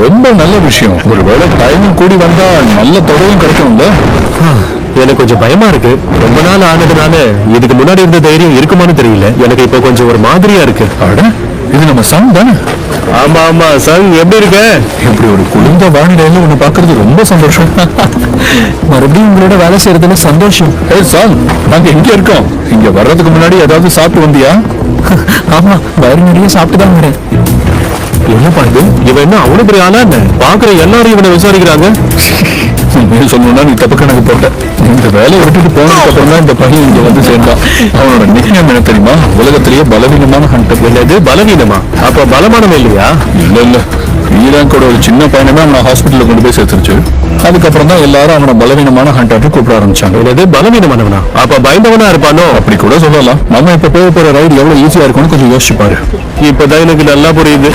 ரொம்ப நல்ல விஷயம். ஒருவேளை டைமும் கூடி வந்தா நல்ல தொகையும் கிடைக்கும்ல. எனக்கு கொஞ்சம் பயமா இருக்கு. ரொம்ப நாள் ஆனதுனால இதுக்கு முன்னாடி இருந்த தைரியம் இருக்குமான்னு தெரியல. எனக்கு இப்போ கொஞ்சம் ஒரு மாதிரியா இருக்கு. அட, இது நம்ம சன் தானே? ஆமா ஆமா சன், எப்படி இருக்க? இப்படி ஒரு குளிர்ந்த வானிலையில உன்னை பாக்குறது ரொம்ப சந்தோஷம். மறுபடியும் உங்களோட வேலை செய்யறதுல சந்தோஷம். சன், நாங்க எங்க இருக்கோம்? இங்க வர்றதுக்கு முன்னாடி ஏதாவது சாப்பிட்டு வந்தியா? ஆமா, வயிறு நிறைய சாப்பிட்டு தான் வரேன். என்ன பண்ணுது இவன்? என்ன அவ்வளவு பெரிய ஆளா என்ன? பாக்குற எல்லாரும் இவனை விசாரிக்கிறாங்க. சொல்லணும்னா நீ தப்பு கணக்கு போட்ட. இந்த வேலையை விட்டுட்டு போனதுக்கு அப்புறம் தான் இந்த பையன் இங்க வந்து சேர்ந்தான். அவனோட நிக்நேம் என்ன தெரியுமா? உலகத்திலேயே பலவீனமான ஹண்டர். என்னது பலவீனமா? அப்ப பலமானவன் இல்லையா? இல்ல ஈராக்கோட ஒரு சின்ன பையனை அவனை ஹாஸ்பிட்டல்ல கொண்டு போய் சேர்த்துருச்சு. அதுக்கப்புறம் தான் எல்லாரும் அவனை பலவீனமான ஹண்டர் கூப்பிட ஆரம்பிச்சாங்க. என்னது பலவீனமானவனா? அப்ப பயந்தவனா இருப்பானோ? அப்படி கூட சொல்லலாம். நம்ம இப்ப போக போற ரைடு எவ்வளவு ஈஸியா இருக்கும்னு கொஞ்சம் யோசிச்சு பாரு. இப்பதான் எனக்கு நல்லா புரியுது.